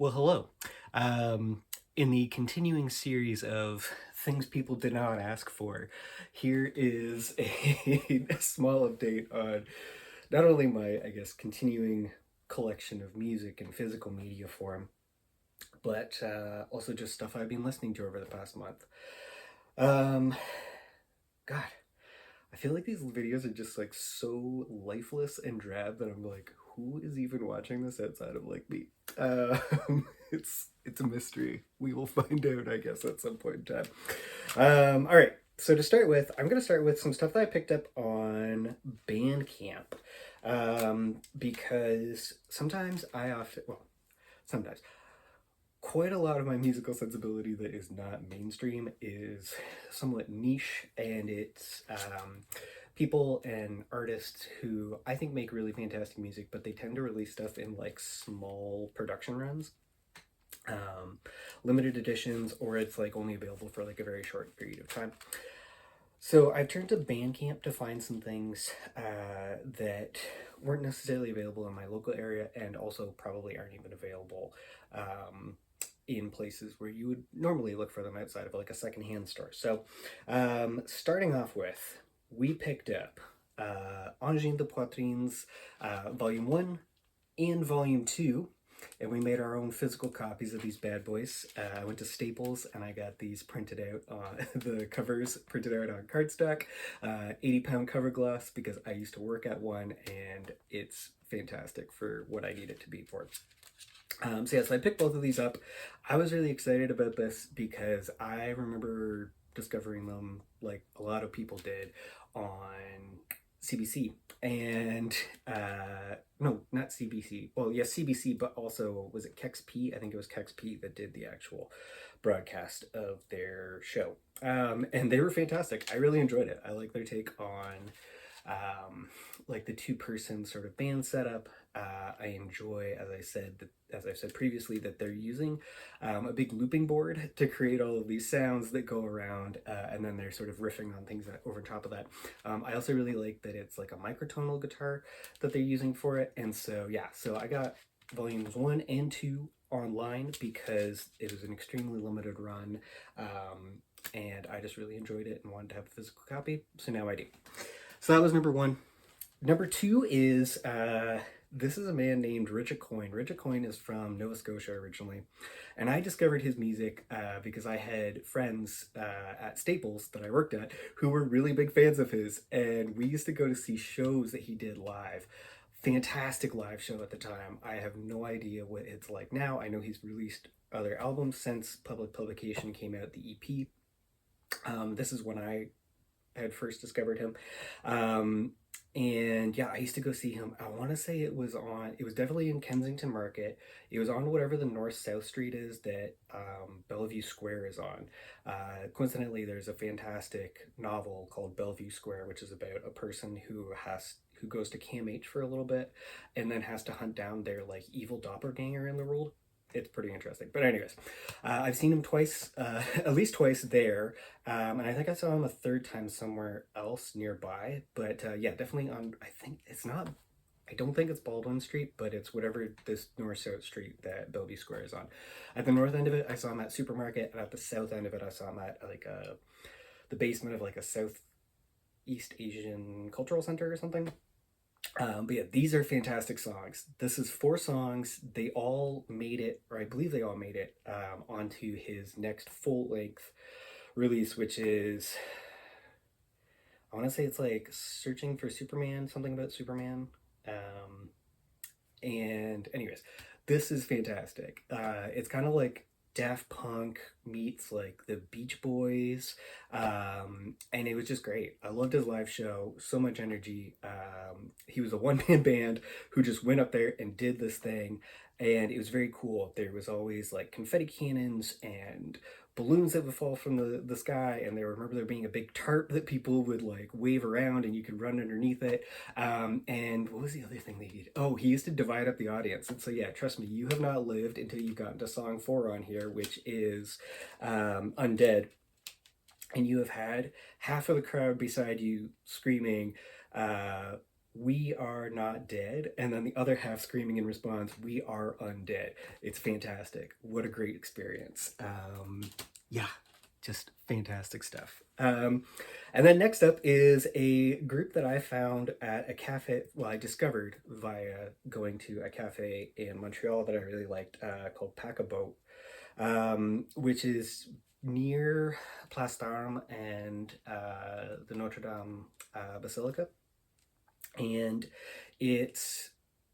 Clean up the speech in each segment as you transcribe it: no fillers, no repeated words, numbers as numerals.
Well, hello. In the continuing series of things people did not ask for, here is a small update on not only my, I guess, continuing collection of music in physical media form, but also just stuff I've been listening to over the past month. Um, God, I feel like these videos are just like so lifeless and drab that I'm like, who is even watching this outside of like me? It's a mystery. We will find out, I guess, at some point in time. All right. So to start with, I'm gonna start with some stuff that I picked up on Bandcamp, because sometimes quite a lot of my musical sensibility that is not mainstream is somewhat niche, and it's people and artists who I think make really fantastic music, but they tend to release stuff in like small production runs, um, limited editions, or it's like only available for like a very short period of time. So I've turned to Bandcamp to find some things that weren't necessarily available in my local area, and also probably aren't even available in places where you would normally look for them outside of like a secondhand store. So, starting off with, we picked up Angine de Poitrines Volume 1 and Volume 2, and we made our own physical copies of these bad boys. I went to Staples and I got these printed out, the covers printed out on cardstock, 80-pound cover gloss, because I used to work at one and it's fantastic for what I need it to be for. So I picked both of these up. I was really excited about this because I remember discovering them like a lot of people did on CBC. And no, not CBC. Well, yes, CBC, but also was it KexP? I think it was KexP that did the actual broadcast of their show. And they were fantastic. I really enjoyed it. I like their take on like the two-person sort of band setup. I enjoy, as I've said previously, that they're using a big looping board to create all of these sounds that go around, and then they're sort of riffing on things over top of that. I also really like that it's like a microtonal guitar that they're using for it, and so I got volumes 1 and 2 online because it was an extremely limited run, and I just really enjoyed it and wanted to have a physical copy, so now I do. So that was number one. Number two is this is a man named Richard Coyne. Richard Coyne is from Nova Scotia originally, and I discovered his music because I had friends at Staples that I worked at who were really big fans of his, and we used to go to see shows that he did live. Fantastic live show at the time. I have no idea what it's like now. I know he's released other albums since Public Publication came out, the EP. This is when I had first discovered him. And yeah, I used to go see him. I want to say it was definitely in Kensington Market. It was on whatever the North South Street is that Bellevue Square is on. Coincidentally, there's a fantastic novel called Bellevue Square, which is about a person who goes to CAMH for a little bit and then has to hunt down their like evil doppelganger in the world. It's pretty interesting. But anyways, I've seen him twice, at least twice there, and I think I saw him a third time somewhere else nearby. But yeah, definitely on. I think it's not. I don't think it's Baldwin Street, but it's whatever this North South Street that Bellevue Square is on. At the north end of it, I saw him at Supermarket, and at the south end of it, I saw him at like the basement of like a Southeast Asian cultural center or something. But yeah, these are fantastic songs. This is 4 songs. They all made it, or I believe they all made it, onto his next full length release, which is, I want to say it's like Searching for Superman, something about Superman. Um, and, anyways, this is fantastic. It's kind of like Daft Punk meets like the Beach Boys, and it was just great. I loved his live show, so much energy. He was a one-man band who just went up there and did this thing, and it was very cool. There was always like confetti cannons and balloons that would fall from the sky, and there, remember there being a big tarp that people would like wave around and you could run underneath it. And what was the other thing they did? Oh, he used to divide up the audience. And so, yeah, trust me, you have not lived until you've gotten to song 4 on here, which is Undead. And you have had half of the crowd beside you screaming, "We are not dead," and then the other half screaming in response, "We are undead." It's fantastic. What a great experience. Yeah, just fantastic stuff. And then next up is a group that I found at a cafe. Well, I discovered via going to a cafe in Montreal that I really liked, called Pack a Boat, which is near Place d'Armes and the Notre Dame Basilica. And it's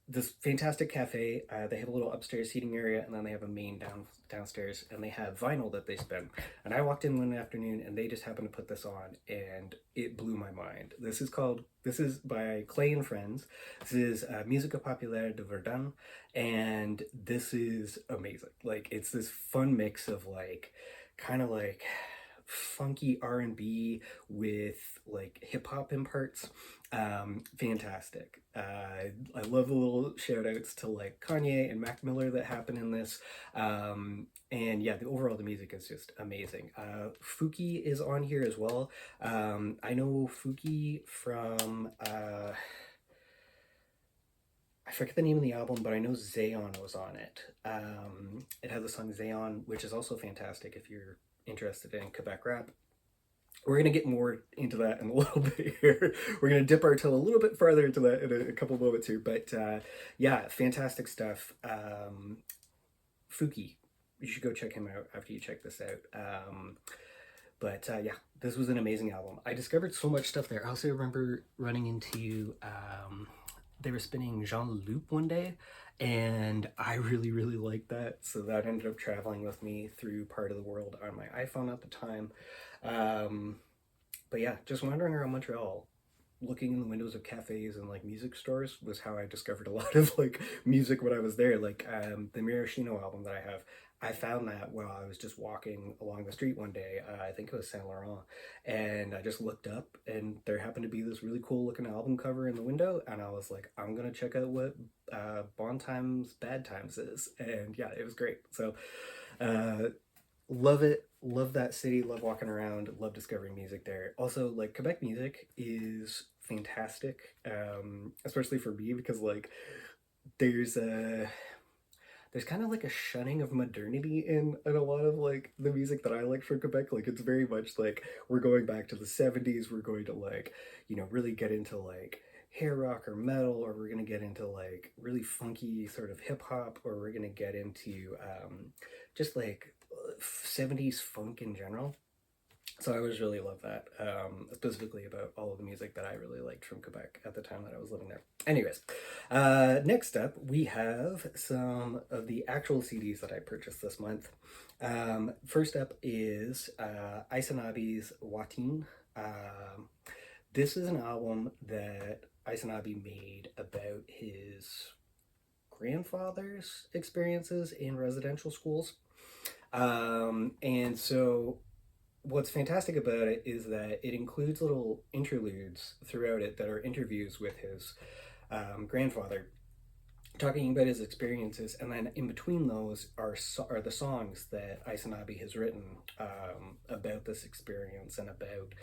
this fantastic cafe. They have a little upstairs seating area, and then they have a main downstairs, and they have vinyl that they spin. And I walked in one afternoon, and they just happened to put this on, and it blew my mind. This is by Clay and Friends. This is Musica Populaire de Verdun, and this is amazing. Like, it's this fun mix of like, kind of like funky R&B with like hip hop in parts. Fantastic. I love the little shout outs to like Kanye and Mac Miller that happen in this. And yeah, the music is just amazing. Fuki is on here as well. I know Fuki from I forget the name of the album, but I know Zayon was on it. It has the song Zayon, which is also fantastic if you're interested in Quebec rap. We're going to get more into that in a little bit here. We're going to dip our toe a little bit farther into that in a couple moments here. But yeah, fantastic stuff. Fuki, you should go check him out after you check this out. But yeah, this was an amazing album. I discovered so much stuff there. I also remember running into, they were spinning Jean Loop one day, and I really, really liked that. So that ended up traveling with me through part of the world on my iPhone at the time. But yeah, just wandering around Montreal, looking in the windows of cafes and like music stores was how I discovered a lot of like music when I was there. Like the Maraschino album that I have, I found that while I was just walking along the street one day. I think it was Saint Laurent, and I just looked up, and there happened to be this really cool looking album cover in the window, and I was like, I'm gonna check out what Bon Times Bad Times is, and yeah, it was great. So uh, love it, love that city, love walking around, love discovering music there. Also, like, Quebec music is fantastic, especially for me, because like there's a there's kind of like a shunning of modernity in a lot of like the music that I like from Quebec. Like, it's very much like we're going back to the 70s. We're going to like, really get into like hair rock or metal, or we're going to get into like really funky sort of hip hop, or we're going to get into just like 70s funk in general. So I always really love that, specifically about all of the music that I really liked from Quebec at the time that I was living there. Anyways, next up, we have some of the actual CDs that I purchased this month. First up is Isanabe's Watin. This is an album that Isanabe made about his grandfather's experiences in residential schools. And so what's fantastic about it is that it includes little interludes throughout it that are interviews with his grandfather, talking about his experiences, and then in between those are the songs that Isanabe has written about this experience and about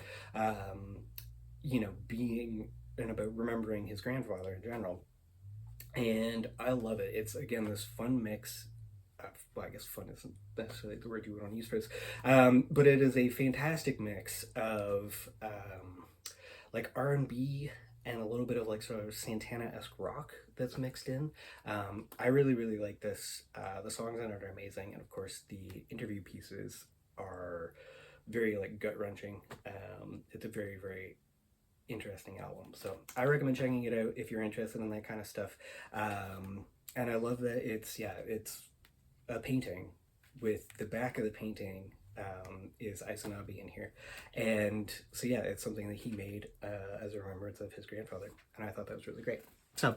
being and about remembering his grandfather in general. And I love it. It's again this fun mix. Well, I guess fun isn't necessarily the word you would want to use for this, but it is a fantastic mix of like R&B and a little bit of like sort of Santana-esque rock that's mixed in. I really, really like this. The songs on it are amazing, and of course the interview pieces are very like gut-wrenching. It's a very, very interesting album. So I recommend checking it out if you're interested in that kind of stuff. And I love that it's a painting with the back of the painting is Isanabe in here. And so yeah, it's something that he made as a remembrance of his grandfather. And I thought that was really great. So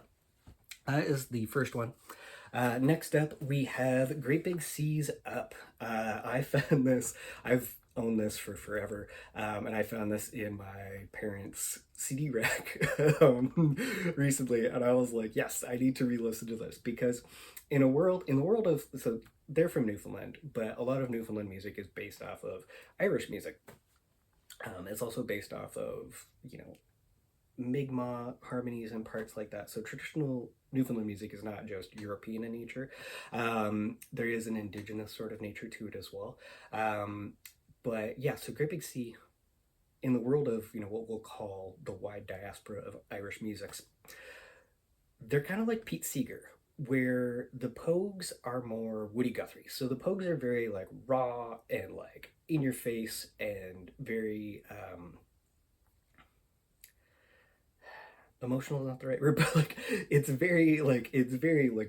that is the first one. Next up, we have Great Big Seas Up. I found this, I've owned this for forever, and I found this in my parents' CD rack recently, and I was like, yes, I need to re-listen to this, because in the world of, so they're from Newfoundland, but a lot of Newfoundland music is based off of Irish music. It's also based off of, Mi'kmaq harmonies and parts like that. So traditional Newfoundland music is not just European in nature. There is an indigenous sort of nature to it as well. But yeah, so Great Big Sea, in the world of, you know, what we'll call the wide diaspora of Irish musics, they're kind of like Pete Seeger, where the Pogues are more Woody Guthrie. So the Pogues are very like raw and like in your face and very emotional is not the right word, but like it's very like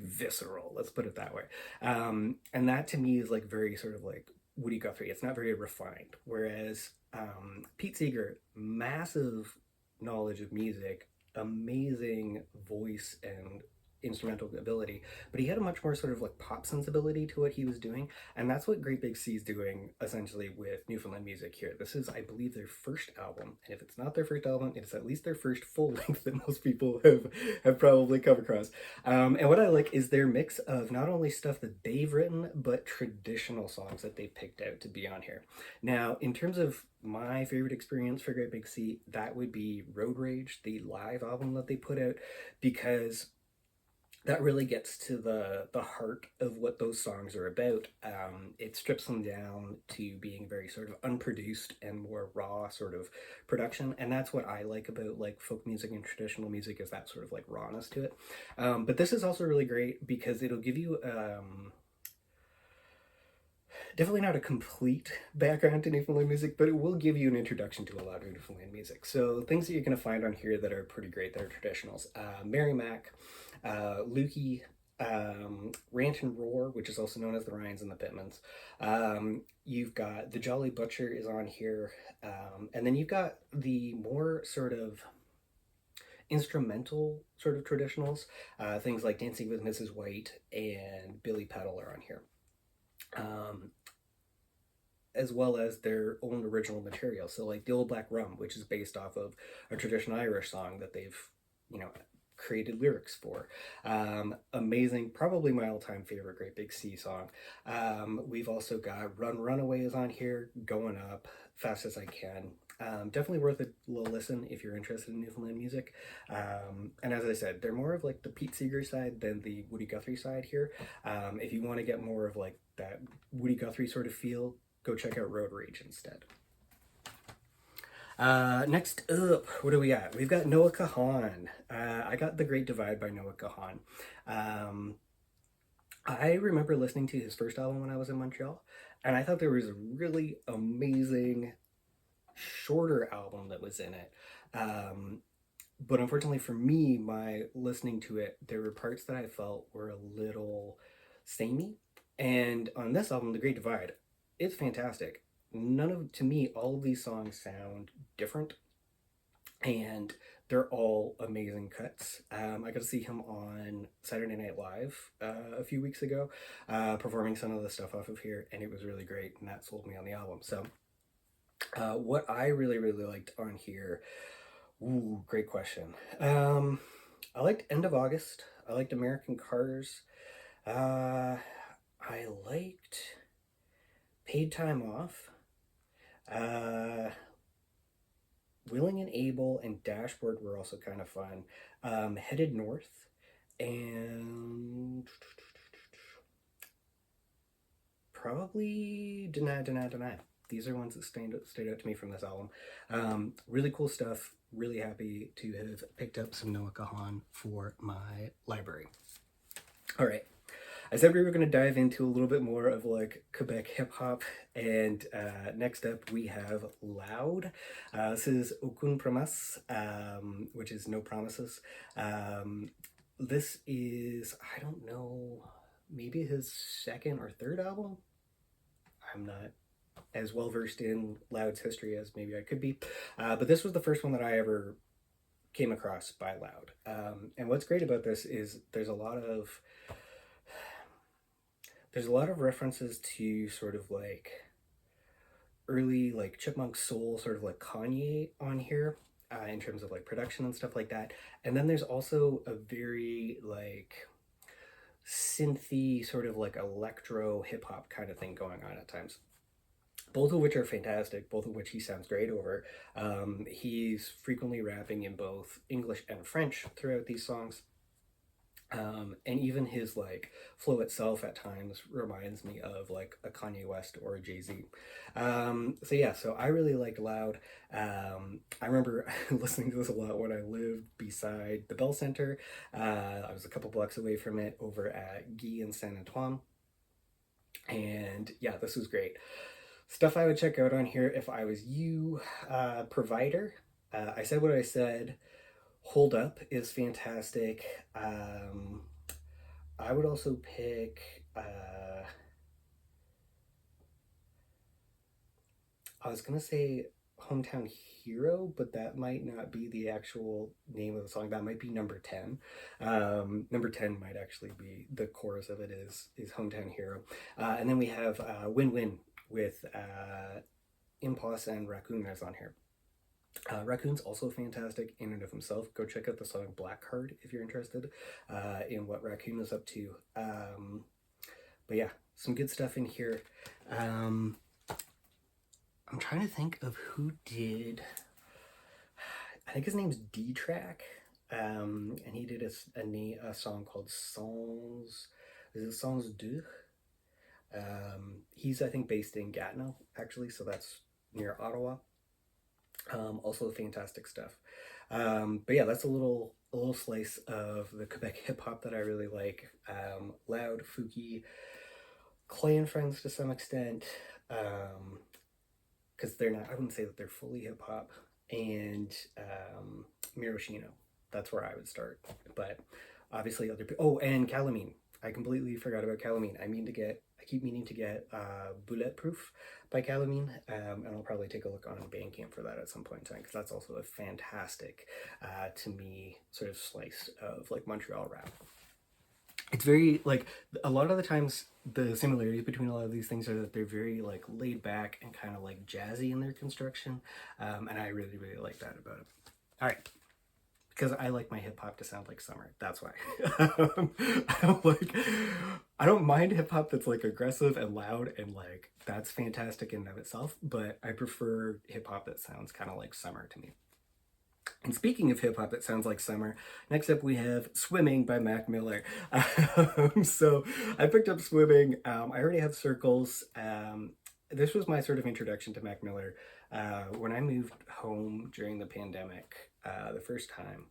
visceral. Let's put it that way. And that to me is like very sort of like Woody Guthrie. It's not very refined. Whereas Pete Seeger, massive knowledge of music, amazing voice and instrumental ability, but he had a much more sort of like pop sensibility to what he was doing, and that's what Great Big Sea is doing essentially with Newfoundland music here. This is, I believe, their first album, and if it's not their first album, it's at least their first full length that most people have probably come across. And what I like is their mix of not only stuff that they've written, but traditional songs that they picked out to be on here. Now, in terms of my favorite experience for Great Big Sea, that would be Road Rage, the live album that they put out, because that really gets to the heart of what those songs are about. It strips them down to being very sort of unproduced and more raw sort of production, and that's what I like about like folk music and traditional music, is that sort of like rawness to it. But this is also really great because it'll give you definitely not a complete background to Newfoundland music, but it will give you an introduction to a lot of Newfoundland music. So things that you're going to find on here that are pretty great, that are traditionals: Mary Mac, Lukey, Rant and Roar, which is also known as the Ryans and the Pitmans. You've got the Jolly Butcher is on here, and then you've got the more sort of instrumental sort of traditionals, things like Dancing with Mrs. White and Billy Peddle are on here. As well as their own original material. So like the Old Black Rum, which is based off of a traditional Irish song that they've, you know, created lyrics for. Amazing, probably my all-time favorite Great Big Sea song. We've also got Run Runaway is on here, Going Up, Fast as I Can. Definitely worth a little listen if you're interested in Newfoundland music. And as I said, they're more of like the Pete Seeger side than the Woody Guthrie side here. If you want to get more of like that Woody Guthrie sort of feel, go check out Road Rage instead. Next up, what do we got? We've got Noah Kahan. I got The Great Divide by Noah Kahan. I remember listening to his first album when I was in Montreal, and I thought there was a really amazing shorter album that was in it. But unfortunately for me, my listening to it, there were parts that I felt were a little samey. And on this album, The Great Divide, it's fantastic. To me, all of these songs sound different, and they're all amazing cuts. I got to see him on Saturday Night Live a few weeks ago, performing some of the stuff off of here, and it was really great, and that sold me on the album. So what I really, really liked on here, ooh, great question. I liked End of August. I liked American Cars. I liked Paid Time Off. Willing and Able and Dashboard were also kind of fun. Headed North and probably Deny. These are ones that stayed out to me from this album. Really cool stuff. Really happy to have picked up some Noah Kahan for my library. All right. I said we were going to dive into a little bit more of like Quebec hip hop, and next up we have Loud. This is Aucune Promesse, which is No Promises. This is, I don't know, maybe his second or third album. I'm not as well versed in Loud's history as maybe I could be, but this was the first one that I ever came across by Loud. And what's great about this is there's a lot of references to sort of like early like Chipmunk Soul, sort of like Kanye on here, in terms of like production and stuff like that. And then there's also a very like synthy sort of like electro hip hop kind of thing going on at times. both of which are fantastic, both of which he sounds great over. He's frequently rapping in both English and French throughout these songs. And even his like flow itself at times reminds me of like a Kanye West or a Jay-Z. So yeah, so I really liked Loud. I remember listening to this a lot when I lived beside the Bell Center. I was a couple blocks away from it over at Guy and Saint Antoine. And yeah, this was great. Stuff I would check out on here if I was you. Provider. I said what I said. Hold Up is fantastic. I would also pick. I was gonna say Hometown Hero, but that might not be the actual name of the song. That might be Number 10. Number 10 might actually be the chorus of it is Hometown Hero. And then we have Win Win with Impost and Raccoon is on here. Raccoon's also fantastic in and of himself. Go check out the song Black Card if you're interested in what Raccoon is up to. But yeah, some good stuff in here. I'm trying to think of who did. I think his name's D-Track, and he did a song called Sans. Is it Sans Deux? He's I think based in Gatineau actually, so that's near Ottawa. Also fantastic stuff. But yeah, that's a little slice of the Quebec hip hop that I really like. Loud, Fouki, Clay and Friends to some extent. Because they're not, I wouldn't say that they're fully hip hop, and Miroshino. That's where I would start. But obviously other people. Oh, and Calamine. I completely forgot about Calamine. I keep meaning to get Bulletproof by Calamine, and I'll probably take a look on Bandcamp for that at some point in time, because that's also a fantastic, to me, sort of slice of like Montreal rap. It's very like a lot of the times the similarities between a lot of these things are that they're very like laid back and kind of like jazzy in their construction, and I really like that about it. All right, because I like my hip hop to sound like summer. That's why. I don't mind hip hop that's like aggressive and loud and like that's fantastic in and of itself, but I prefer hip hop that sounds kind of like summer to me. And speaking of hip hop that sounds like summer, next up we have Swimming by Mac Miller. So I picked up Swimming. I already have Circles. This was my sort of introduction to Mac Miller. When I moved home during the pandemic, the first time,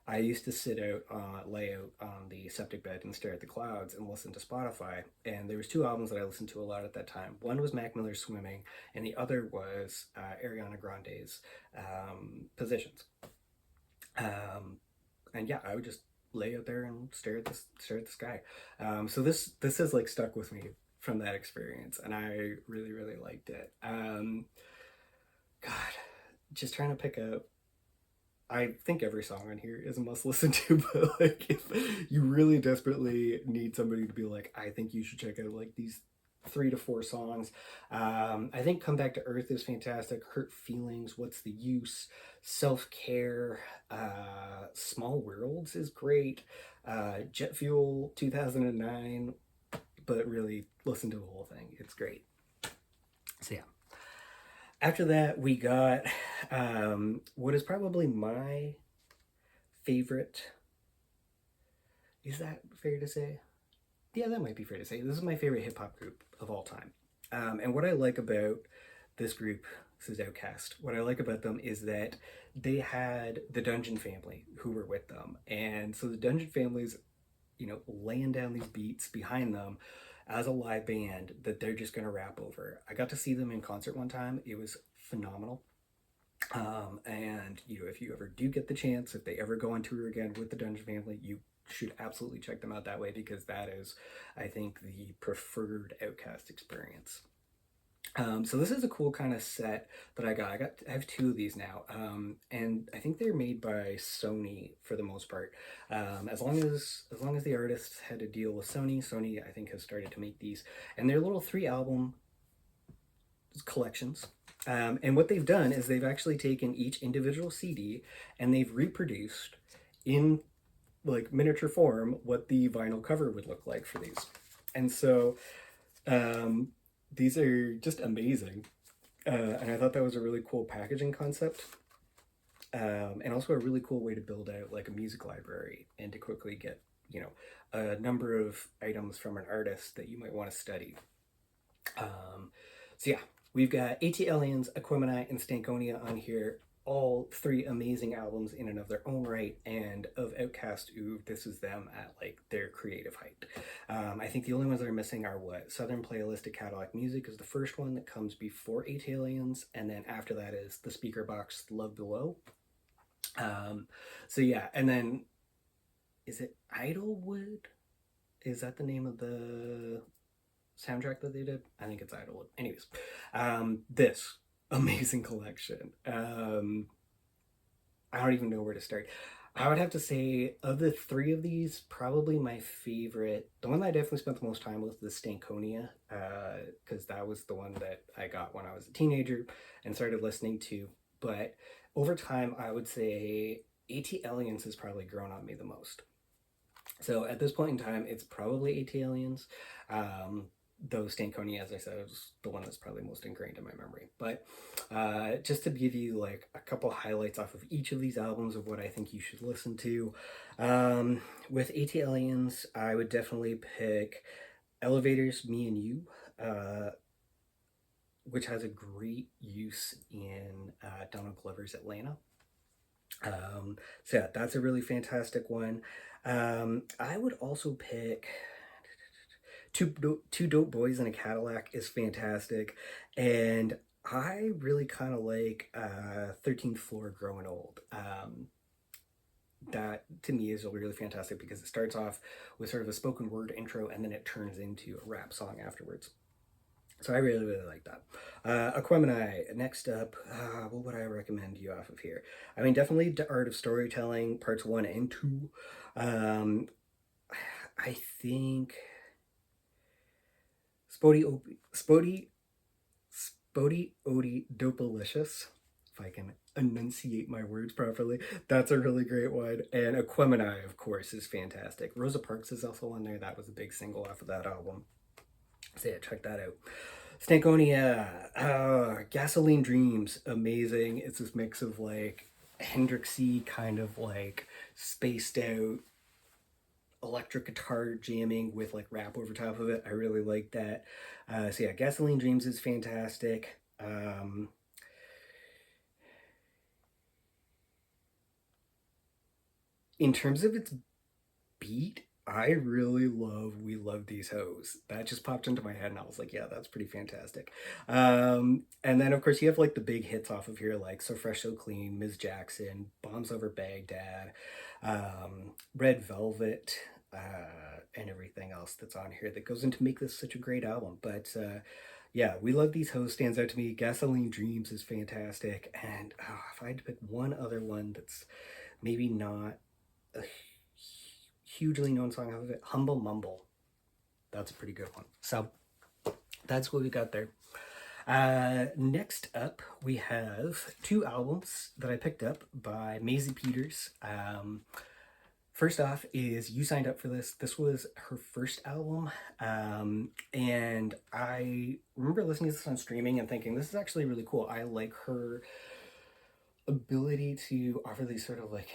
I used to sit out, lay out on the septic bed and stare at the clouds and listen to Spotify. And there was two albums that I listened to a lot at that time. One was Mac Miller's Swimming, and the other was Ariana Grande's Positions. And yeah, I would just lay out there and stare at the sky. So this has like stuck with me from that experience, and I really liked it. God, just trying to pick up. I think every song on here is a must listen to, but like if you really desperately need somebody to be like, I think you should check out like these 3 to 4 songs. I think Come Back to Earth is fantastic. Hurt Feelings, What's the Use, Self Care, Small Worlds is great. Jet Fuel 2009, but really listen to the whole thing. It's great. So yeah. After that, we got what is probably my favorite. Is that fair to say? Yeah, that might be fair to say. This is my favorite hip hop group of all time. And what I like about this group, this is Outkast, what I like about them is that they had the Dungeon Family who were with them. And so the Dungeon Family's, laying down these beats behind them as a live band that they're just going to rap over. I got to see them in concert one time. It was phenomenal. And, if you ever do get the chance, if they ever go on tour again with the Dungeon Family, you should absolutely check them out that way, because that is, I think, the preferred Outkast experience. So this is a cool kind of set that I have 2 of these now, and I think they're made by Sony for the most part. As long as the artists had to deal with Sony I think has started to make these, and they're little 3-album collections. And what they've done is they've actually taken each individual CD and they've reproduced in like miniature form what the vinyl cover would look like for these. And so these are just amazing. And I thought that was a really cool packaging concept. And also a really cool way to build out like a music library and to quickly get, you know, a number of items from an artist that you might want to study. Um, so yeah, we've got AT Aliens, Aquemini, and Stankonia on here. All three amazing albums in and of their own right, and of Outcast, ooh, this is them at like their creative height. I think the only ones that are missing are what Southern Playalistic Cadillac Music is the first one that comes before AT Aliens, and then after that is the Speaker Box Love Below. Um, so yeah, and then is it Idlewood? Is that the name of the soundtrack that they did? I think it's Idlewood. Anyways, this amazing collection. I don't even know where to start. I would have to say, of the three of these, probably my favorite, the one that I definitely spent the most time with, the Stankonia, because that was the one that I got when I was a teenager and started listening to. But over time, I would say AT Aliens has probably grown on me the most. So at this point in time, it's probably AT Aliens. Though Stankonia, as I said, is the one that's probably most ingrained in my memory. But just to give you like a couple highlights off of each of these albums of what I think you should listen to. With AT Aliens, I would definitely pick Elevators, Me and You, uh, which has a great use in Donald Glover's Atlanta. So yeah, that's a really fantastic one. I would also pick Two Dope Boys in a Cadillac is fantastic, and I really kind of like 13th Floor Growing Old. That to me is really fantastic because it starts off with sort of a spoken word intro and then it turns into a rap song afterwards. So I really, really like that. Aquemini, next up, what would I recommend you off of here? I mean, definitely The Art of Storytelling, parts one and two. Um, I think Spody Odie Dopalicious, if I can enunciate my words properly. That's a really great one. And Aquemini, of course, is fantastic. Rosa Parks is also on there. That was a big single off of that album. So yeah, check that out. Stankonia, Gasoline Dreams, amazing. It's this mix of like Hendrixy kind of like spaced out electric guitar jamming with like rap over top of it. I really like that. So yeah, Gasoline Dreams is fantastic. In terms of its beat, I really love We Love These Hoes. That just popped into my head and I was like, yeah, that's pretty fantastic. And then of course you have like the big hits off of here like So Fresh So Clean, Ms. Jackson, Bombs Over Baghdad, Red Velvet, and everything else that's on here that goes into make this such a great album. But yeah, We Love These Hoes stands out to me. Gasoline Dreams is fantastic. And if I had to pick one other one that's maybe not a hugely known song off of it, Humble Mumble. That's a pretty good one. So that's what we got there. Next up, we have two albums that I picked up by Maisie Peters. First off is You Signed Up for This. This was her first album. And I remember listening to this on streaming and thinking, this is actually really cool. I like her ability to offer these sort of like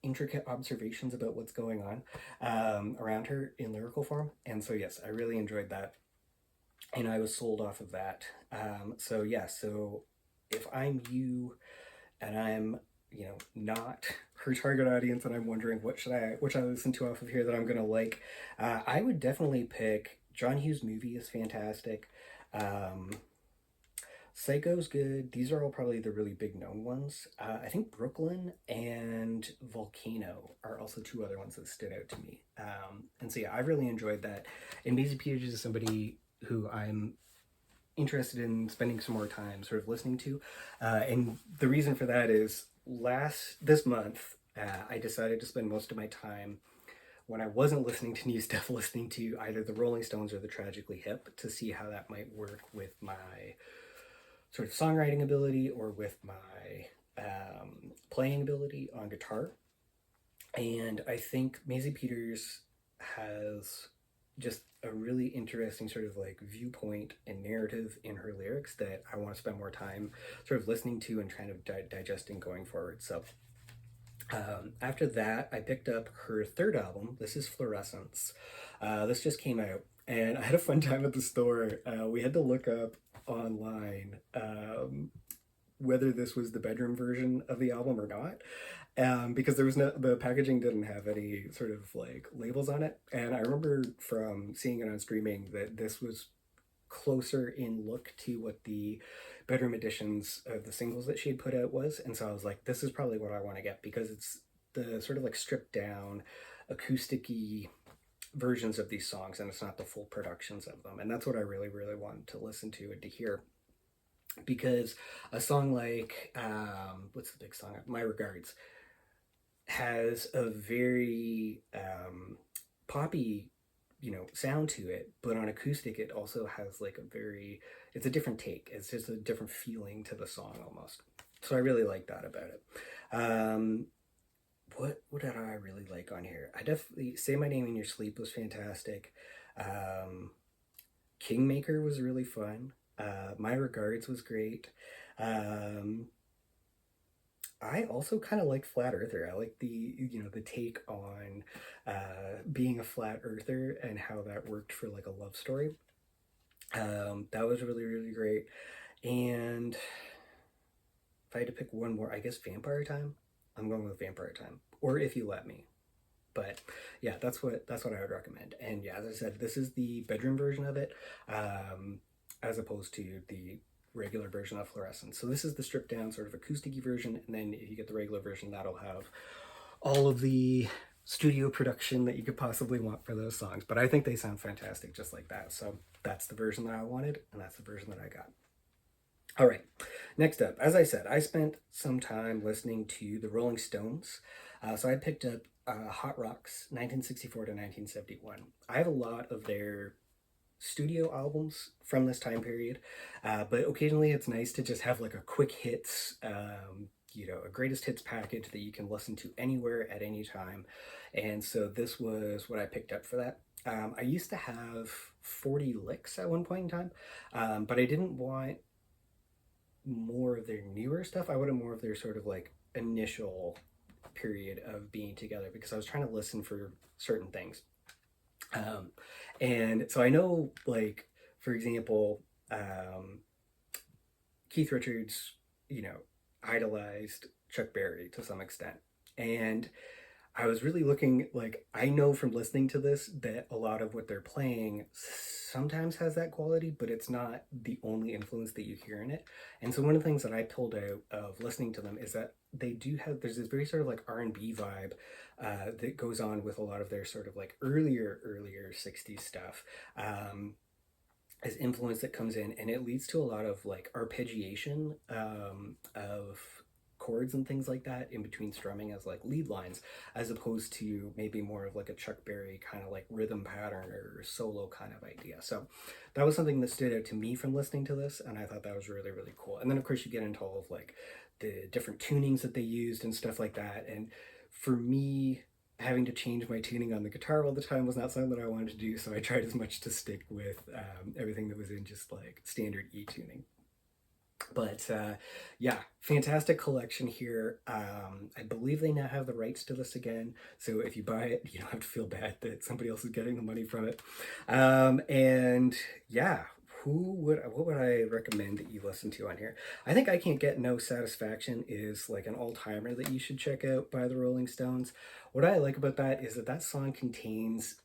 intricate observations about what's going on around her in lyrical form. And so, yes, I really enjoyed that. And I was sold off of that. So, yeah, so if I'm you and I'm, you know, not her target audience and I'm wondering what should I listen to off of here that I'm going to like, I would definitely pick John Hughes Movie is fantastic. Um, Psycho's good. These are all probably the really big known ones. I think Brooklyn and Volcano are also two other ones that stood out to me. And so yeah, I really enjoyed that. And Maisie Peters is somebody who I'm interested in spending some more time sort of listening to. And the reason for that is this month, I decided to spend most of my time when I wasn't listening to new stuff, listening to either the Rolling Stones or the Tragically Hip to see how that might work with my sort of songwriting ability or with my playing ability on guitar. And I think Maisie Peters has just a really interesting sort of like viewpoint and narrative in her lyrics that I want to spend more time sort of listening to and trying to digesting going forward. So after that, I picked up her third album. This is Fluorescence. This just came out, and I had a fun time at the store. We had to look up online whether this was the bedroom version of the album or not, because there was no, the packaging didn't have any sort of like labels on it. And I remember from seeing it on streaming that this was closer in look to what the bedroom editions of the singles that she had put out was. And so I was like, this is probably what I want to get, because it's the sort of like stripped down acousticy versions of these songs, and it's not the full productions of them. And that's what I really, really wanted to listen to and to hear, because a song like what's the big song, My Regards, has a very poppy, you know, sound to it, but on acoustic it also has like a very, it's a different take, it's just a different feeling to the song almost. So I really like that about it. What did I really like on here? I definitely, Say My Name in Your Sleep was fantastic. Kingmaker was really fun. My Regards was great. Um, I also kind of like Flat Earther. I like the, you know, the take on being a flat earther and how that worked for like a love story. That was really, really great. And if I had to pick one more, I guess Vampire Time. I'm going with Vampire Time, or If You Let Me. But yeah, that's what I would recommend. And yeah, as I said, this is the bedroom version of it, as opposed to the regular version of Fluorescence. So this is the stripped down sort of acoustic version, and then if you get the regular version, that'll have all of the studio production that you could possibly want for those songs. But I think they sound fantastic just like that. So that's the version that I wanted, and that's the version that I got. All right, next up, as I said, I spent some time listening to the Rolling Stones. So I picked up Hot Rocks 1964 to 1971. I have a lot of their studio albums from this time period, but occasionally it's nice to just have like a quick hits, you know, a greatest hits package that you can listen to anywhere at any time. And so this was what I picked up for that. I used to have 40 Licks at one point in time, but I didn't want more of their newer stuff. I wanted more of their sort of like initial period of being together, because I was trying to listen for certain things. Um, and so I know, like, for example, Keith Richards, you know, idolized Chuck Berry to some extent. And I was really looking, like, I know from listening to this that a lot of what they're playing sometimes has that quality, but it's not the only influence that you hear in it. And so one of the things that I pulled out of listening to them is that they do have, there's this very sort of like R&B vibe that goes on with a lot of their sort of like earlier 60s stuff. As influence that comes in, and it leads to a lot of like arpeggiation of chords and things like that in between strumming as like lead lines, as opposed to maybe more of like a Chuck Berry kind of like rhythm pattern or solo kind of idea. So that was something that stood out to me from listening to this, and I thought that was really, really cool. And then of course you get into all of like the different tunings that they used and stuff like that. And for me, having to change my tuning on the guitar all the time was not something that I wanted to do, so I tried as much to stick with everything that was in just like standard E tuning. But yeah, fantastic collection here. I believe they now have the rights to this again, so if you buy it, you don't have to feel bad that somebody else is getting the money from it. And yeah, what would I recommend that you listen to on here? I think I Can't Get No Satisfaction is like an all-timer that you should check out by the Rolling Stones. What I like about that is that that song contains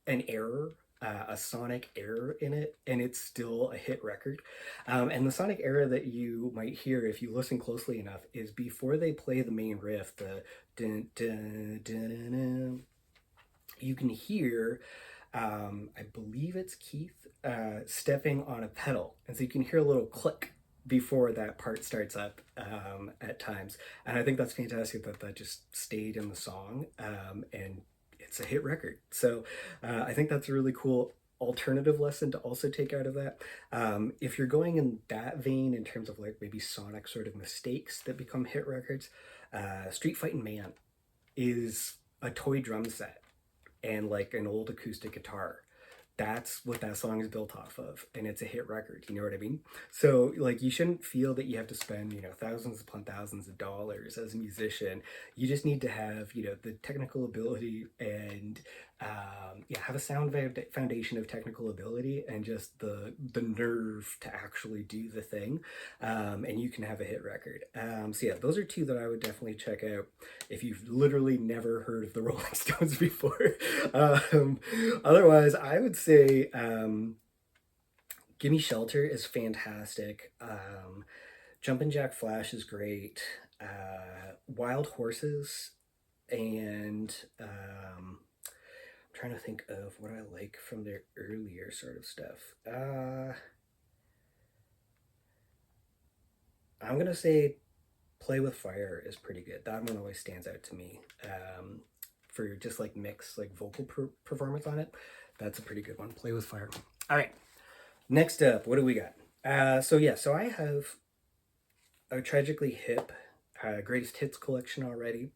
an error, a sonic error in it, and it's still a hit record. And the sonic error that you might hear if you listen closely enough is before they play the main riff, the dun, dun, dun, dun, dun, you can hear, I believe it's Keith stepping on a pedal, and so you can hear a little click before that part starts up at times. And I think that's fantastic that that just stayed in the song, and it's a hit record. So I think that's a really cool alternative lesson to also take out of that. If you're going in that vein in terms of like maybe sonic sort of mistakes that become hit records, Street Fighting Man is a toy drum set and like an old acoustic guitar. that's what that song is built off of, and it's a hit record, you know what I mean? So like you shouldn't feel that you have to spend, you know, thousands upon thousands of dollars as a musician. You just need to have, you know, the technical ability and yeah, have a foundation of technical ability and just the nerve to actually do the thing, and you can have a hit record. So yeah, those are two that I would definitely check out if you've literally never heard of the Rolling Stones before. Otherwise, I would say Gimme Shelter is fantastic. Jumpin' Jack Flash is great. Wild Horses and I'm trying to think of what I like from their earlier sort of stuff. I'm gonna say Play with Fire is pretty good. That one always stands out to me. For just like mix like vocal performance on it, that's a pretty good one. Play with Fire. All right, next up, what do we got? So I have a Tragically Hip greatest hits collection already,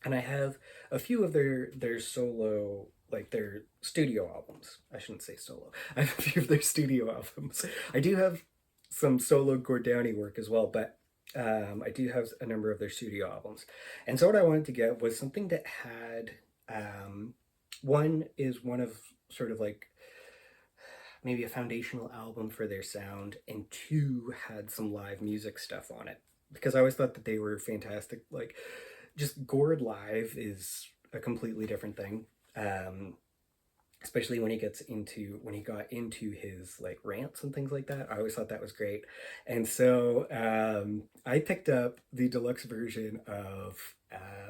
and I have a few of their solo, like their studio albums. I shouldn't say solo. I have a few of their studio albums. I do have some solo Gord Downie work as well, but I do have a number of their studio albums. And so what I wanted to get was something that had one is one of sort of like maybe a foundational album for their sound, and two had some live music stuff on it because I always thought that they were fantastic. Like just Gord live is a completely different thing. Especially when he got into his like rants and things like that. I always thought that was great. And so I picked up the deluxe version of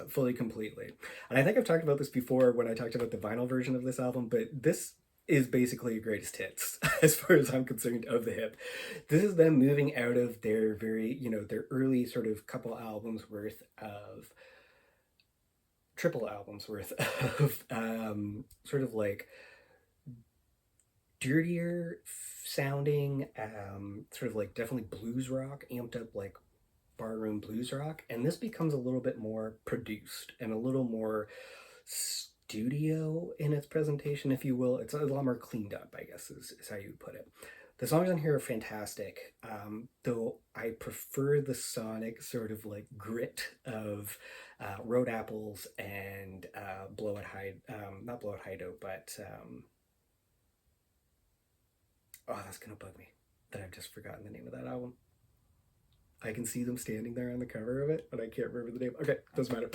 Fully Completely. And I think I've talked about this before when I talked about the vinyl version of this album, but this is basically a greatest hits as far as I'm concerned of the hip. This is them moving out of their very, you know, their early sort of couple albums worth of triple albums worth of sort of like dirtier sounding, sort of like definitely blues rock, amped up like barroom blues rock. And this becomes a little bit more produced and a little more studio in its presentation, if you will. It's a lot more cleaned up, I guess, is how you would put it. The songs on here are fantastic, though I prefer the sonic sort of like grit of Road Apples and Blow It High, not Blow It Hido, but oh, that's gonna bug me that I've just forgotten the name of that album. I can see them standing there on the cover of it, but I can't remember the name. Okay, doesn't matter.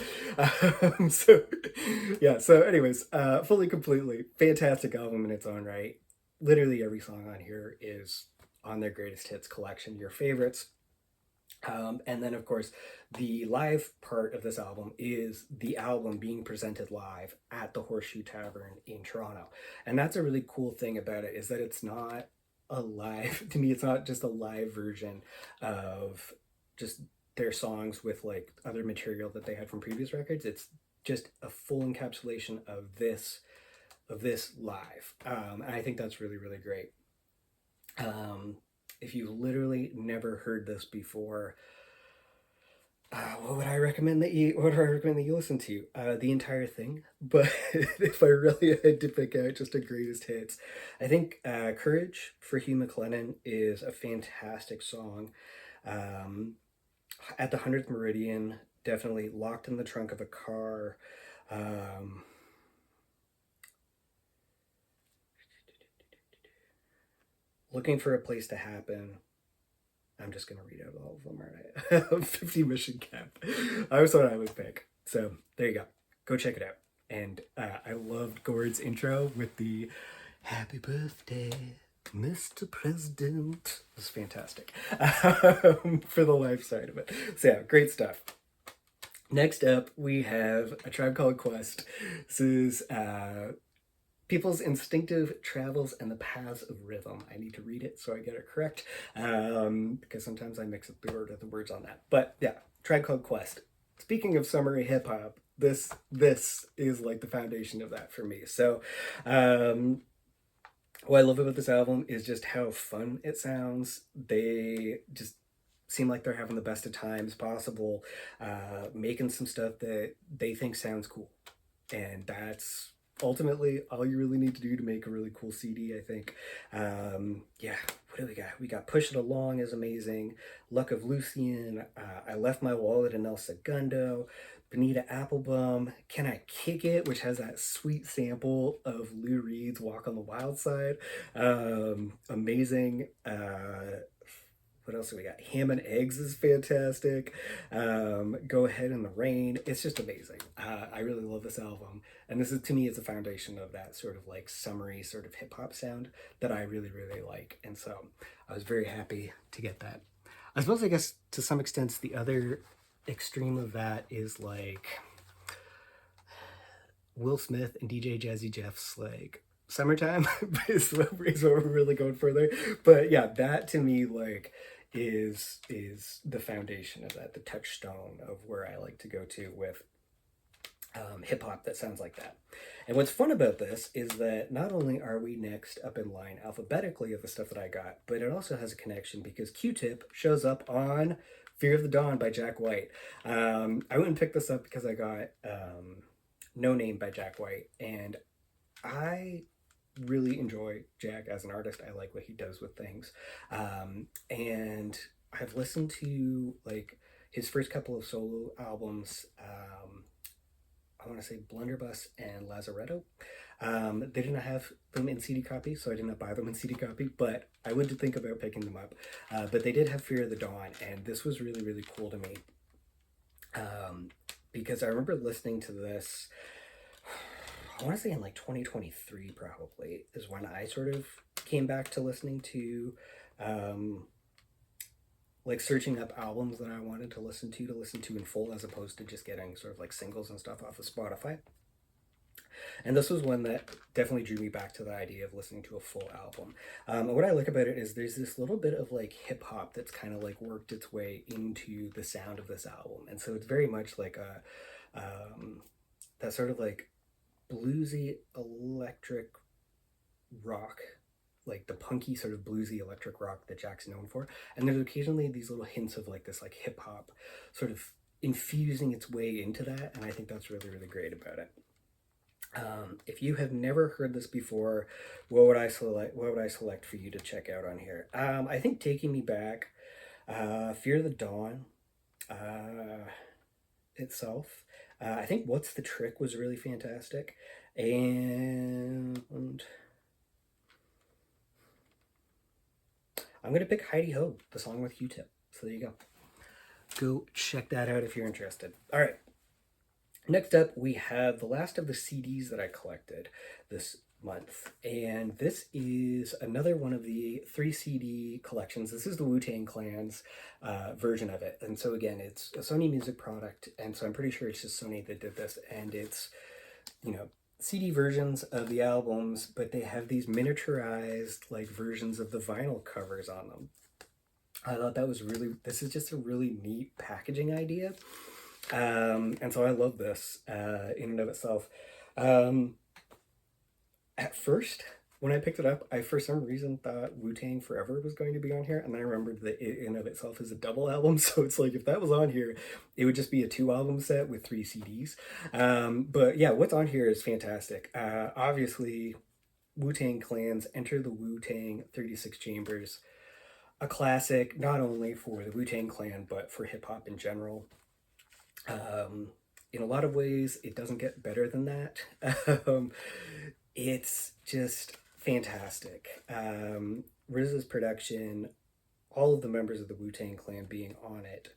So, yeah. So, anyways, Fully Completely, fantastic album in its own right. Literally every song on here is on their greatest hits collection, your favorites. And then, of course, the live part of this album is the album being presented live at the Horseshoe Tavern in Toronto. And that's a really cool thing about it, is that it's not a live, to me, it's not just a live version of just their songs with like other material that they had from previous records. It's just a full encapsulation of this live. And I think that's really, really great. If you've literally never heard this before, what would I recommend that you listen to? The entire thing. But if I really had to pick out just a greatest hits, I think Courage for Hugh McLennan is a fantastic song. At the 100th Meridian, definitely Locked in the Trunk of a Car. Looking for a Place to Happen. I'm just going to read out all of them, aren't I? 50 Mission Camp. I was what I would pick. So there you go. Go check it out. And I loved Gord's intro with the Happy Birthday, Mr. President. It was fantastic for the live side of it. So yeah, great stuff. Next up, we have A Tribe Called Quest. This is People's Instinctive Travels and the Paths of Rhythm. I need to read it so I get it correct, because sometimes I mix up the order of the words on that. But yeah, Tribe Called Quest. Speaking of summery hip hop, this is like the foundation of that for me. So, what I love about this album is just how fun it sounds. They just seem like they're having the best of times possible, making some stuff that they think sounds cool, and that's ultimately all you really need to do to make a really cool CD, I think. Yeah, what do we got? We got Push It Along is amazing. Luck of Lucian. I Left My Wallet in El Segundo. Bonita Applebum. Can I Kick It, which has that sweet sample of Lou Reed's Walk on the Wild Side. Amazing. What else do we got? Ham and Eggs is fantastic. Go Ahead in the Rain. It's just amazing. I really love this album. And this is, to me, it's a foundation of that sort of like summery sort of hip hop sound that I really, really like. And so I was very happy to get that. I suppose, I guess, to some extent, the other extreme of that is like Will Smith and DJ Jazzy Jeff's like Summertime is what we're really going for there. But yeah, that to me like is the foundation of that, the touchstone of where I like to go to with hip hop that sounds like that. And what's fun about this is that not only are we next up in line alphabetically of the stuff that I got, but it also has a connection because Q-Tip shows up on Fear of the Dawn by Jack White. I went and picked this up because I got No Name by Jack White, and I really enjoy Jack as an artist. I like what he does with things. And I've listened to like his first couple of solo albums. I want to say Blunderbuss and Lazaretto. They did not have them in CD copy, so I did not buy them in CD copy, but I would think about picking them up. But they did have Fear of the Dawn, and this was really, really cool to me. Because I remember listening to this, I want to say in like 2023 probably, is when I sort of came back to listening to, like searching up albums that I wanted to listen to in full, as opposed to just getting sort of like singles and stuff off of Spotify. And this was one that definitely drew me back to the idea of listening to a full album. And what I like about it is there's this little bit of like hip hop that's kind of like worked its way into the sound of this album. And so it's very much like that sort of like bluesy electric rock, like the punky sort of bluesy electric rock that Jack's known for. And there's occasionally these little hints of like this like hip hop sort of infusing its way into that. And I think that's really, really great about it. If you have never heard this before, what would I select? What would I select for you to check out on here? I think Taking Me Back, Fear the Dawn, itself. I think What's the Trick was really fantastic, and I'm gonna pick Heidi Ho, the song with Q-Tip. So there you go. Go check that out if you're interested. All right. Next up, we have the last of the CDs that I collected this month. And this is another one of the 3 CD collections. This is the Wu-Tang Clan's version of it. And so again, it's a Sony Music product. And so I'm pretty sure it's just Sony that did this. And it's, you know, CD versions of the albums, but they have these miniaturized like versions of the vinyl covers on them. I thought that was really, this is just a really neat packaging idea. And so I love this in and of itself. At first, when I picked it up, I for some reason thought Wu-Tang Forever was going to be on here, and then I remembered that it in and of itself is a double album, so it's like if that was on here, it would just be a 2-album set with 3 CDs. But yeah, what's on here is fantastic. Obviously, Wu-Tang Clan's Enter the Wu-Tang 36 Chambers, a classic not only for the Wu-Tang Clan, but for hip-hop in general. In a lot of ways, it doesn't get better than that. It's just fantastic. RZA's production, all of the members of the Wu-Tang Clan being on it.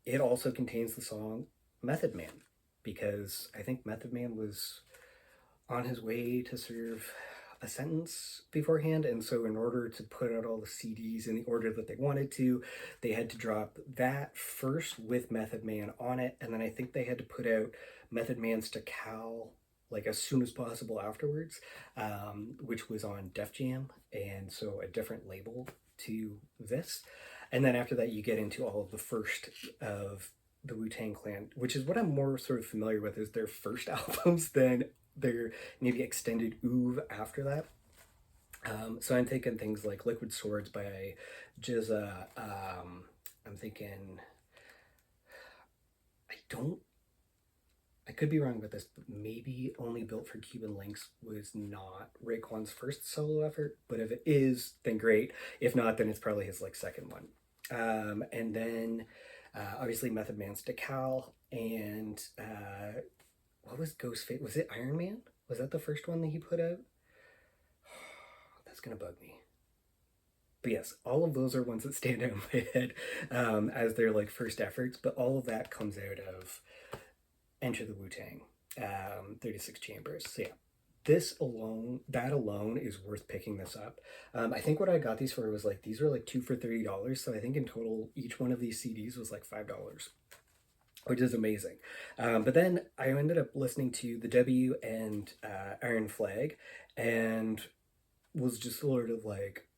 It also contains the song Method Man, because I think Method Man was on his way to serve a sentence beforehand, and so in order to put out all the CDs in the order that they wanted to, they had to drop that first with Method Man on it, and then I think they had to put out Method Man's to Cal like as soon as possible afterwards, which was on Def Jam, and so a different label to this. And then after that, you get into all of the first of the Wu-Tang Clan, which is what I'm more sort of familiar with, is their first albums than their maybe extended oeuvre after that. So I'm thinking things like Liquid Swords by GZA. I'm thinking, I don't I could be wrong about this, but maybe Only Built for Cuban Links was not Raekwon's first solo effort. But if it is, then great. If not, then it's probably his like second one. And then obviously Method Man's Decal and what was Ghostface? Was it Iron Man? Was that the first one that he put out? That's gonna bug me. But yes, all of those are ones that stand out in my head as their like first efforts. But all of that comes out of Enter the Wu Tang, 36 Chambers. So yeah, this alone, that alone is worth picking this up. I think what I got these for was like these were like two for $30. So I think in total each one of these CDs was like $5, which is amazing. But then I ended up listening to the W and Iron Flag, and was just sort of like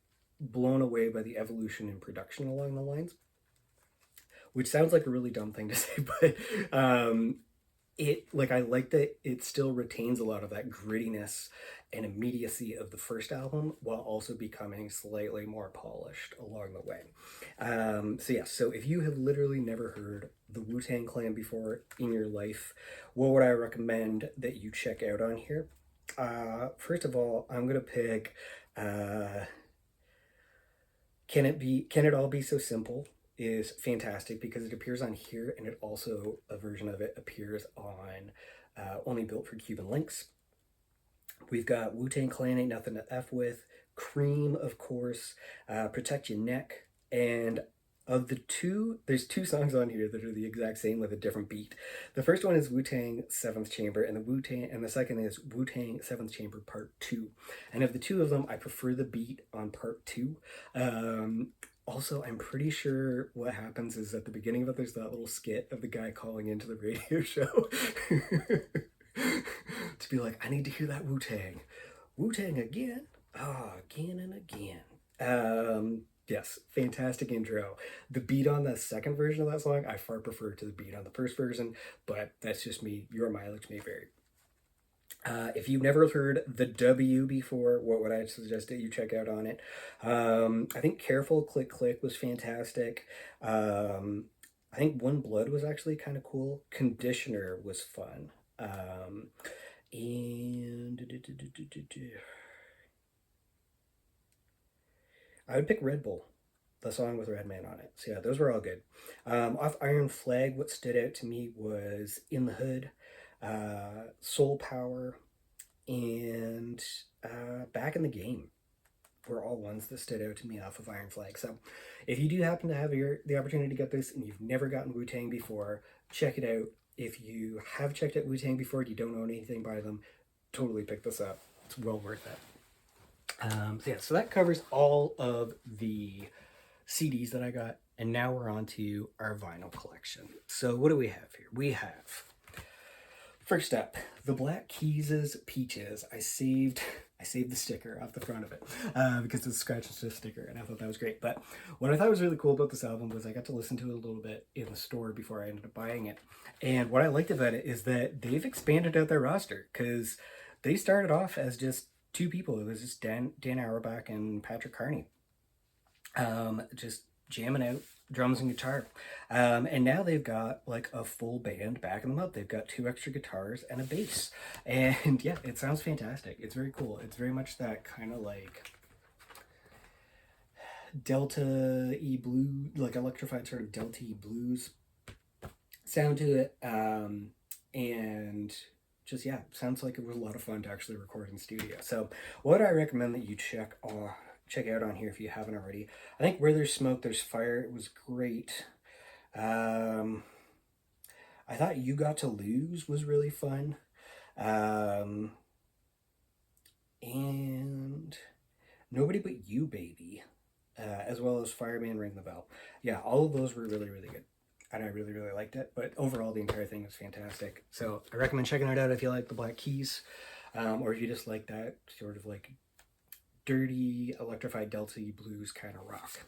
blown away by the evolution in production along the lines, which sounds like a really dumb thing to say, but it like I like that it still retains a lot of that grittiness and immediacy of the first album while also becoming slightly more polished along the way. So yeah, so if you have literally never heard the Wu-Tang Clan before in your life, what would I recommend that you check out on here? First of all, I'm gonna pick Can It All Be So Simple is fantastic because it appears on here, and it also, a version of it appears on Only Built for Cuban Links. We've got Wu-Tang Clan, Ain't Nothing to F With, Cream, of course, Protect Your Neck, and of the two, there's two songs on here that are the exact same with a different beat. The first one is Wu-Tang Seventh Chamber, and the second is Wu-Tang Seventh Chamber Part 2. And of the two of them, I prefer the beat on Part 2. Also, I'm pretty sure what happens is at the beginning of it, there's that little skit of the guy calling into the radio show to be like, I need to hear that Wu-Tang. Wu-Tang again? Ah, oh, again and again. Yes, fantastic intro. The beat on the second version of that song, I far prefer to the beat on the first version, but that's just me. Your mileage may vary. If you've never heard the W before, what would I suggest that you check out on it? I think Careful Click Click was fantastic. I think One Blood was actually kind of cool. Conditioner was fun. And I would pick Red Bull, the song with Redman on it. So yeah, those were all good. Off Iron Flag, what stood out to me was In the Hood, Soul Power, and Back in the Game were all ones that stood out to me off of Iron Flag. So if you do happen to have the opportunity to get this and you've never gotten Wu-Tang before, check it out. If you have checked out Wu-Tang before and you don't own anything by them, totally pick this up. It's well worth it. So yeah, so that covers all of the CDs that I got, and now we're on to our vinyl collection. So what do we have here? We have, first up, the Black Keys' Peaches. I saved the sticker off the front of it because it's scratched the sticker, and I thought that was great. But what I thought was really cool about this album was I got to listen to it a little bit in the store before I ended up buying it. And what I liked about it is that they've expanded out their roster, because they started off as just two people. It was just Dan Auerbach and Patrick Carney, just jamming out drums and guitar. And now they've got like a full band backing them up. They've got 2 extra guitars and a bass. And yeah, it sounds fantastic. It's very cool. It's very much that kind of like Delta E blue, like electrified sort of Delta E blues sound to it. And just, yeah, sounds like it was a lot of fun to actually record in studio. So what I recommend that you check out on here if you haven't already. I think Where There's Smoke, There's Fire. It was great. I thought You Got to Lose was really fun. And Nobody But You, Baby, as well as Fireman Ring the Bell. Yeah, all of those were really, really good. And I really, really liked it. But overall, the entire thing was fantastic. So I recommend checking it out if you like the Black Keys, or if you just like that sort of like dirty, electrified Delta blues kind of rock.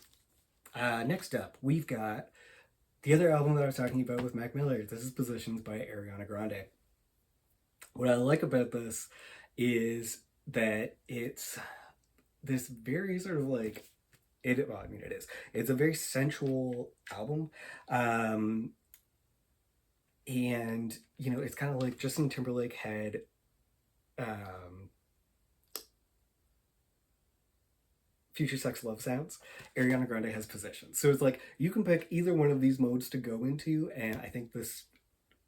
Next up, we've got the other album that I was talking about with Mac Miller. This is Positions by Ariana Grande. What I like about this is that it's this very sort of like, well, I mean, it is. It's a very sensual album. And you know, it's kind of like Justin Timberlake had um, Future Sex Love Sounds. Ariana Grande has Position. So it's like you can pick either one of these modes to go into, and I think this,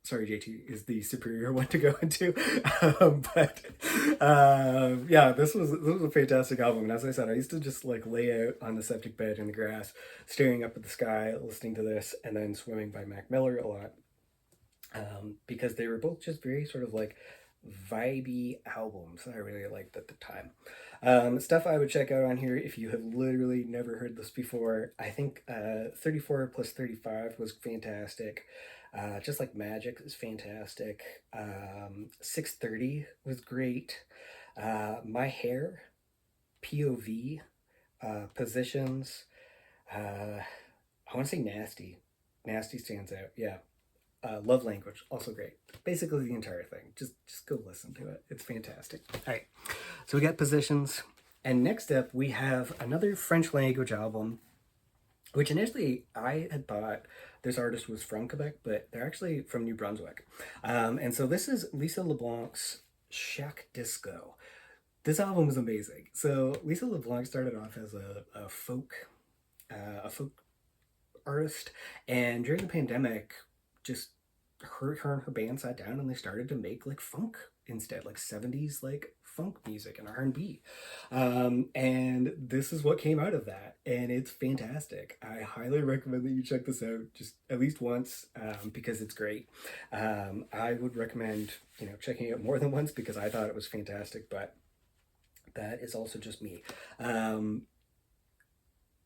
sorry JT, is the superior one to go into. But yeah, this was a fantastic album, and as I said, I used to just like lay out on the septic bed in the grass, staring up at the sky, listening to this, and then Swimming by Mac Miller a lot, because they were both just very sort of like vibey albums that I really liked at the time. Stuff I would check out on here if you have literally never heard this before. I think 34 plus 35 was fantastic. Just like Magic is fantastic. 630 was great. My Hair, POV, Positions. I want to say Nasty. Nasty stands out. Yeah. Love Language, also great. Basically the entire thing. Just go listen to it. It's fantastic. All right, so we got Positions, and next up we have another French language album, which initially I had thought this artist was from Quebec, but they're actually from New Brunswick. And so this is Lisa LeBlanc's Shack Disco. This album is amazing. So Lisa LeBlanc started off as a folk artist, and during the pandemic, just her and her band sat down and they started to make like funk instead, like 70s like funk music and R&B. And this is what came out of that, and it's fantastic. I highly recommend that you check this out just at least once, because it's great. I would recommend, you know, checking it out more than once because I thought it was fantastic, but that is also just me.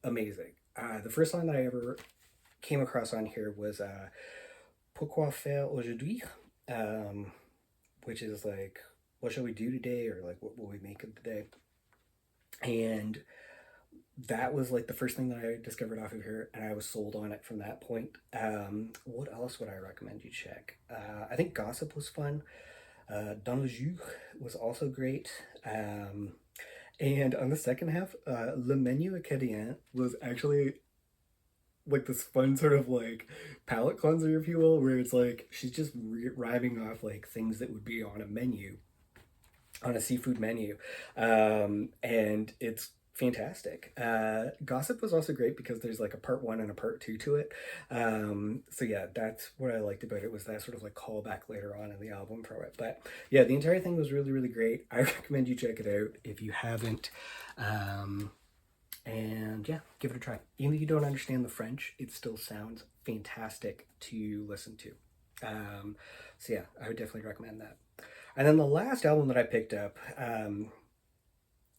Amazing. The first song that I ever came across on here was Pourquoi faire aujourd'hui, which is like, what shall we do today, or like, what will we make of the day? And that was like the first thing that I discovered off of here, and I was sold on it from that point. What else would I recommend you check? I think Gossip was fun. Dans le Jus was also great. And on the second half, Le Menu Acadien was actually like this fun sort of like palate cleanser, if you will, where it's like she's just rhyming off like things that would be on a menu, on a seafood menu, and it's fantastic. Gossip was also great because there's like a part one and a part two to it. So yeah, that's what I liked about it, was that sort of like callback later on in the album from it. But yeah, the entire thing was really, really great. I recommend you check it out if you haven't. And yeah, give it a try. Even if you don't understand the French, it still sounds fantastic to listen to. So yeah, I would definitely recommend that. And then the last album that I picked up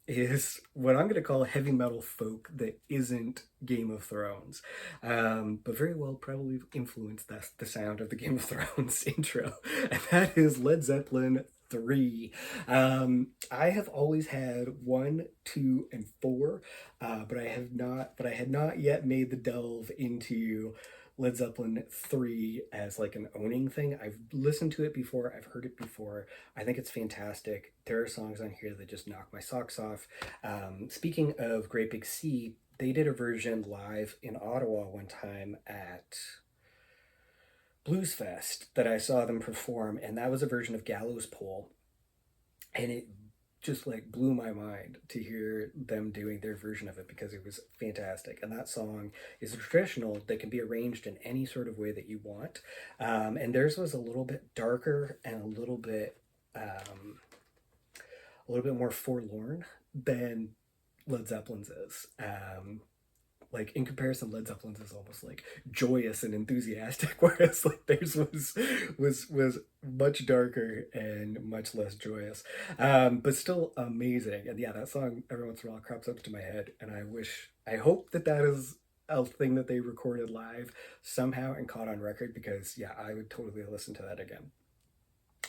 is what I'm going to call heavy metal folk that isn't Game of Thrones, but very well probably influenced the sound of the Game of Thrones intro, and that is Led Zeppelin 3. I have always had 1, 2, and 4, but I had not yet made the delve into Led Zeppelin 3 as like an owning thing. I've listened to it before, I've heard it before. I think it's fantastic. There are songs on here that just knock my socks off. Speaking of Great Big Sea, they did a version live in Ottawa one time at Blues Fest that I saw them perform, and that was a version of Gallows Pole. And it just like blew my mind to hear them doing their version of it because it was fantastic. And that song is a traditional that can be arranged in any sort of way that you want. And theirs was a little bit darker and a little bit more forlorn than Led Zeppelin's is. Like in comparison, Led Zeppelin's is almost like joyous and enthusiastic, whereas like theirs was much darker and much less joyous, but still amazing. And yeah, that song every once in a while crops up to my head, and I hope that that is a thing that they recorded live somehow and caught on record, because yeah, I would totally listen to that again.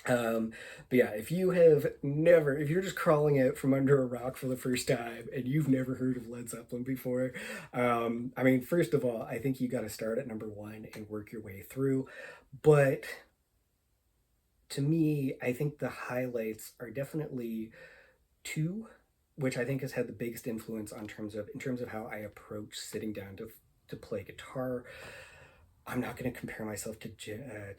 But yeah, if you're just crawling out from under a rock for the first time and you've never heard of Led Zeppelin before, I mean, first of all, I think you got to start at number one and work your way through. But to me, I think the highlights are definitely two, which I think has had the biggest influence in terms of how I approach sitting down to play guitar. I'm not going to compare myself to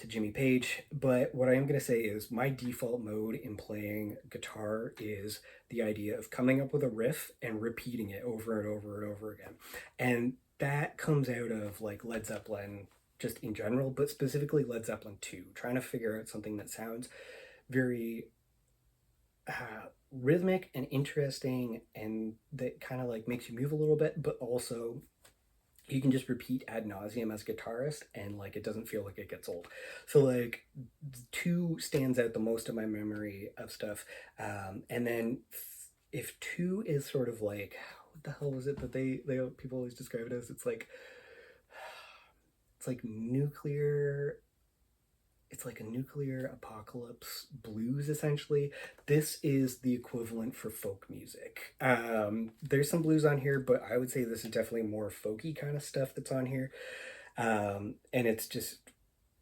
Jimmy Page, but what I am going to say is my default mode in playing guitar is the idea of coming up with a riff and repeating it over and over and over again. And that comes out of like Led Zeppelin just in general, but specifically Led Zeppelin 2, trying to figure out something that sounds very rhythmic and interesting and that kind of like makes you move a little bit, but also you can just repeat ad nauseum as a guitarist and like it doesn't feel like it gets old. So like 2 stands out the most in my memory of stuff. And then if 2 is sort of like, what the hell was it that they people always describe it as? It's like nuclear, it's like a nuclear apocalypse blues essentially. This is the equivalent for folk music. There's some blues on here, but I would say this is definitely more folky kind of stuff that's on here. And it's just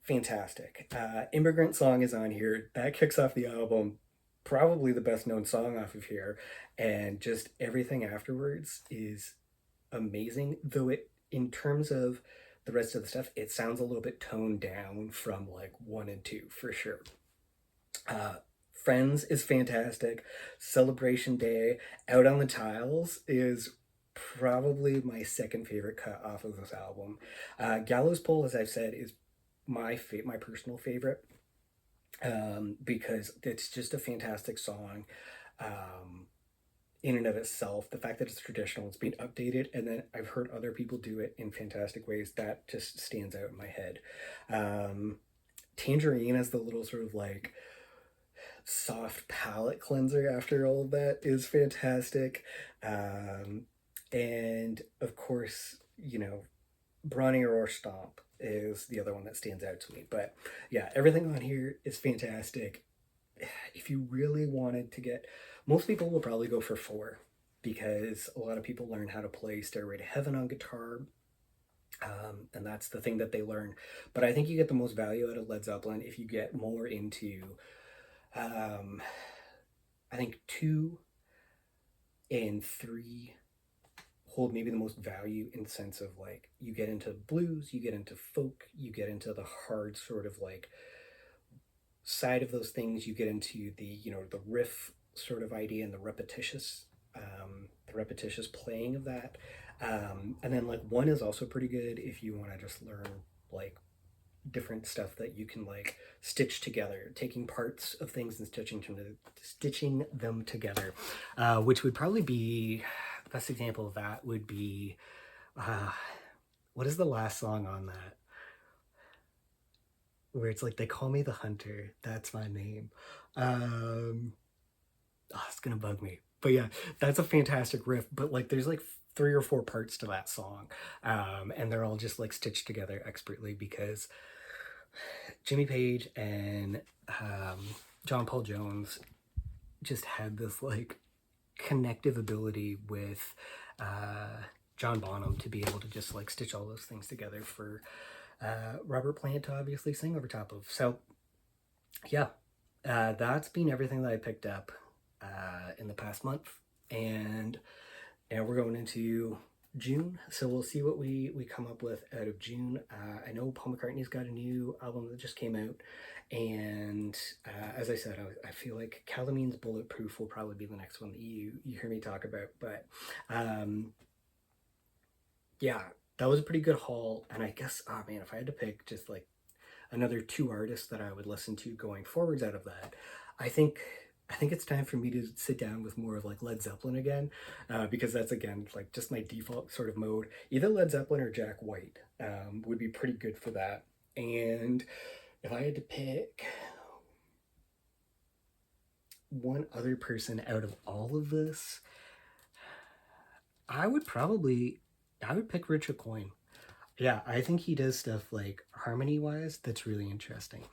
fantastic. Immigrant Song is on here. That kicks off the album. Probably the best known song off of here. And just everything afterwards is amazing. Though it, in terms of the rest of the stuff, it sounds a little bit toned down from like 1 and 2 for sure. Friends is fantastic. Celebration Day, Out on the Tiles is probably my second favorite cut off of this album. Gallows Pole, as I've said, is my personal favorite, because it's just a fantastic song. In and of itself, the fact that it's traditional, it's being updated, and then I've heard other people do it in fantastic ways, that just stands out in my head. Tangerine as the little sort of like soft palate cleanser after all of that is fantastic. And of course, you know, Bronny or Stomp is the other one that stands out to me. But yeah, everything on here is fantastic. If you really wanted to get, most people will probably go for 4 because a lot of people learn how to play Stairway to Heaven on guitar. And that's the thing that they learn. But I think you get the most value out of Led Zeppelin if you get more into, I think 2 and 3 hold maybe the most value in the sense of like you get into blues, you get into folk, you get into the hard sort of like side of those things, you get into the, you know, the riff sort of idea and the repetitious playing of that. And then like 1 is also pretty good if you want to just learn like different stuff that you can like stitch together, taking parts of things and stitching them together, which would probably be the best example of that would be what is the last song on that, where it's like they call me the hunter, that's my name. It's gonna bug me, but yeah, that's a fantastic riff. But like there's like 3 or 4 parts to that song, and they're all just like stitched together expertly because Jimmy Page and John Paul Jones just had this like connective ability with John Bonham to be able to just like stitch all those things together for Robert Plant to obviously sing over top of. So yeah, that's been everything that I picked up in the past month, and we're going into June, so we'll see what we come up with out of June. I know Paul McCartney's got a new album that just came out, and as I said, I feel like Calamine's Bulletproof will probably be the next one that you hear me talk about. But yeah, that was a pretty good haul, and I guess, oh man, if I had to pick just like another 2 artists that I would listen to going forwards out of that, I think it's time for me to sit down with more of like Led Zeppelin again, because that's again like just my default sort of mode. Either Led Zeppelin or Jack White would be pretty good for that. And if I had to pick one other person out of all of this, I would pick Richard Coyne. Yeah, I think he does stuff like harmony-wise that's really interesting.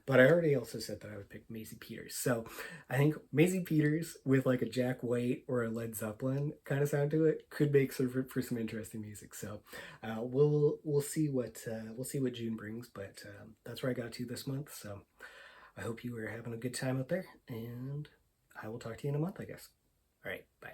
But I already also said that I would pick Maisie Peters. So I think Maisie Peters with like a Jack White or a Led Zeppelin kind of sound to it could make for some interesting music. So we'll see what June brings. But that's where I got to this month. So I hope you are having a good time out there, and I will talk to you in a month, I guess. All right, bye.